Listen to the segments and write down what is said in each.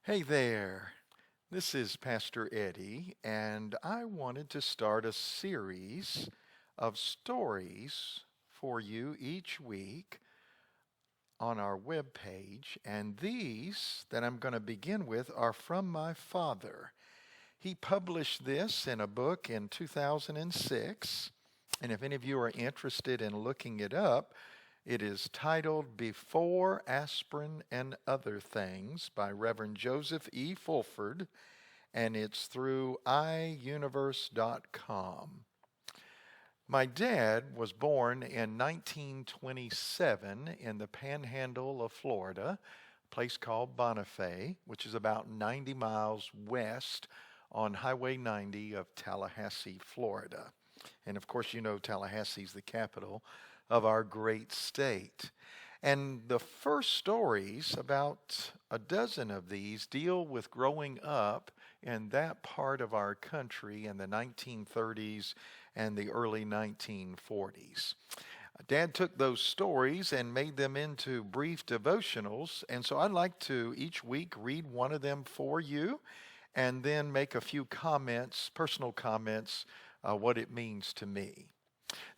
Hey there, this is Pastor Eddie, and I wanted to start a series of stories for you each week on our webpage. And these that I'm going to begin with are from my father. He published this in a book in 2006. And if any of you are interested in looking it up, it is titled Before Aspirin and Other Things by Reverend Joseph E. Fulford, and it's through iuniverse.com. My dad was born in 1927 in the panhandle of Florida, a place called Bonifay, which is about 90 miles west on Highway 90 of Tallahassee, Florida. And of course, you know Tallahassee's the capital of our great state. And the first stories, about a dozen of these, deal with growing up in that part of our country in the 1930s and the early 1940s. Dad took those stories and made them into brief devotionals, and so I'd like to each week read one of them for you and then make a few comments, personal comments, what it means to me.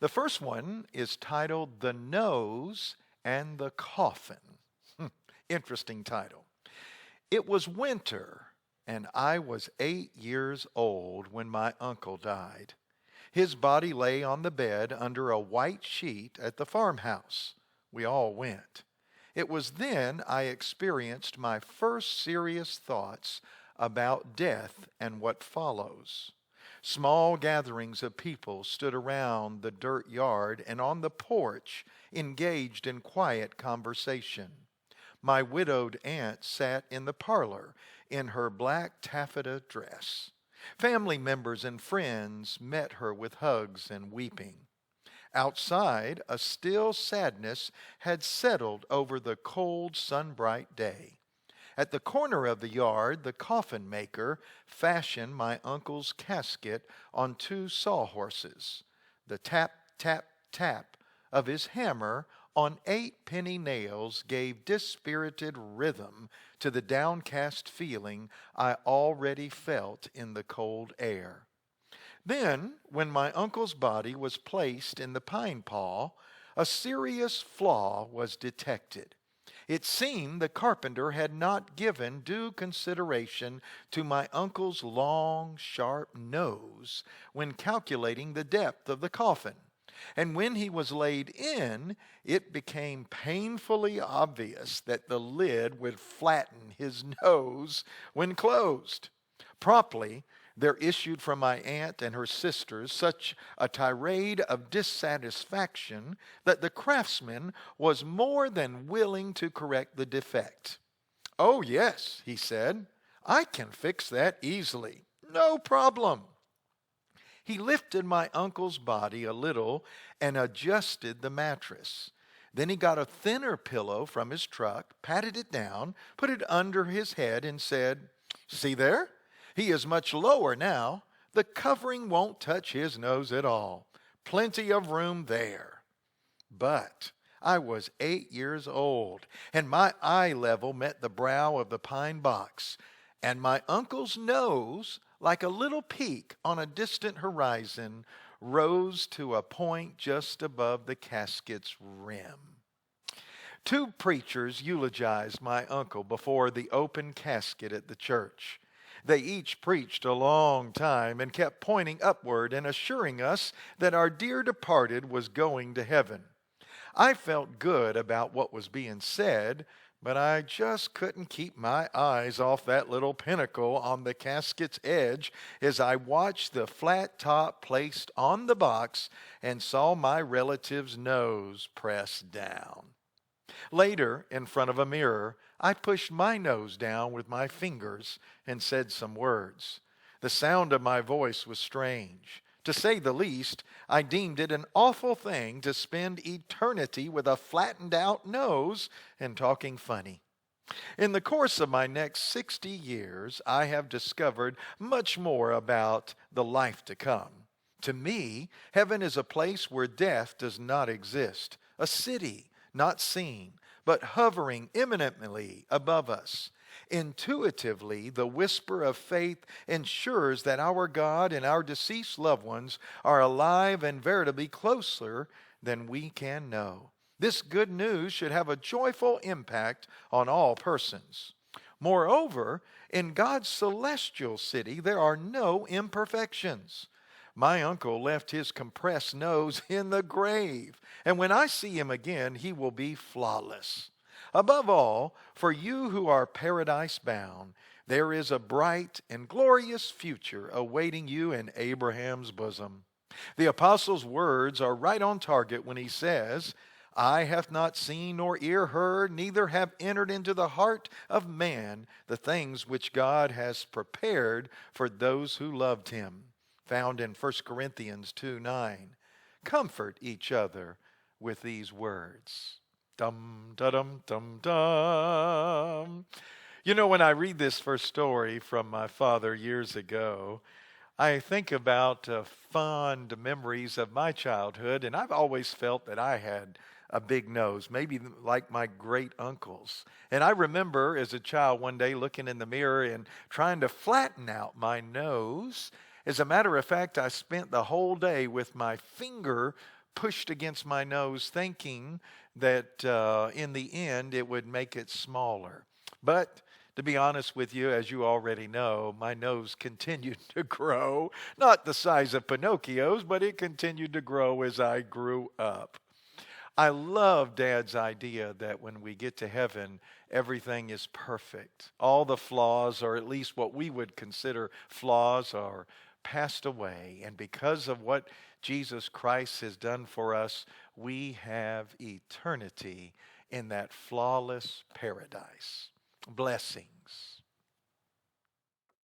The first one is titled The Nose and the Coffin. Interesting title. It was winter, and I was 8 years old when my uncle died. His body lay on the bed under a white sheet at the farmhouse. We all went. It was then I experienced my first serious thoughts about death and what follows. Small gatherings of people stood around the dirt yard and on the porch, engaged in quiet conversation. My widowed aunt sat in the parlor in her black taffeta dress. Family members and friends met her with hugs and weeping. Outside, a still sadness had settled over the cold, sun-bright day. At the corner of the yard, the coffin maker fashioned my uncle's casket on two sawhorses. The tap, tap, tap of his hammer on 8 penny nails gave dispirited rhythm to the downcast feeling I already felt in the cold air. Then, when my uncle's body was placed in the pine paw, a serious flaw was detected. It seemed the carpenter had not given due consideration to my uncle's long, sharp nose when calculating the depth of the coffin. And when he was laid in, it became painfully obvious that the lid would flatten his nose when closed. Promptly, there issued from my aunt and her sisters such a tirade of dissatisfaction that the craftsman was more than willing to correct the defect. "Oh, yes," he said, "I can fix that easily. No problem." He lifted my uncle's body a little and adjusted the mattress. Then he got a thinner pillow from his truck, patted it down, put it under his head, and said, "See there? He is much lower now. The covering won't touch his nose at all. Plenty of room there." But I was 8 years old, and my eye level met the brow of the pine box, and my uncle's nose, like a little peak on a distant horizon, rose to a point just above the casket's rim. Two preachers eulogized my uncle before the open casket at the church. They each preached a long time and kept pointing upward and assuring us that our dear departed was going to heaven. I felt good about what was being said, but I just couldn't keep my eyes off that little pinnacle on the casket's edge as I watched the flat top placed on the box and saw my relative's nose pressed down. Later, in front of a mirror, I pushed my nose down with my fingers and said some words. The sound of my voice was strange. To say the least, I deemed it an awful thing to spend eternity with a flattened out nose and talking funny. In the course of my next 60 years, I have discovered much more about the life to come. To me, heaven is a place where death does not exist, a city not seen, but hovering imminently above us. Intuitively, the whisper of faith ensures that our God and our deceased loved ones are alive and veritably closer than we can know. This good news should have a joyful impact on all persons. Moreover, in God's celestial city, there are no imperfections. My uncle left his compressed nose in the grave, and when I see him again, he will be flawless. Above all, for you who are paradise bound, there is a bright and glorious future awaiting you in Abraham's bosom. The apostle's words are right on target when he says, "Eye hath not seen nor ear heard, neither have entered into the heart of man the things which God has prepared for those who loved him." Found in 1 Corinthians 2:9. Comfort each other with these words. Dum, da-dum, dum, dum. You know, when I read this first story from my father years ago, I think about fond memories of my childhood, and I've always felt that I had a big nose, maybe like my great uncles. And I remember as a child one day looking in the mirror and trying to flatten out my nose. As a matter of fact, I spent the whole day with my finger pushed against my nose, thinking that in the end it would make it smaller. But to be honest with you, as you already know, my nose continued to grow. Not the size of Pinocchio's, but it continued to grow as I grew up. I love Dad's idea that when we get to heaven, everything is perfect. All the flaws, or at least what we would consider flaws, are passed away. And because of what Jesus Christ has done for us, we have eternity in that flawless paradise. Blessings.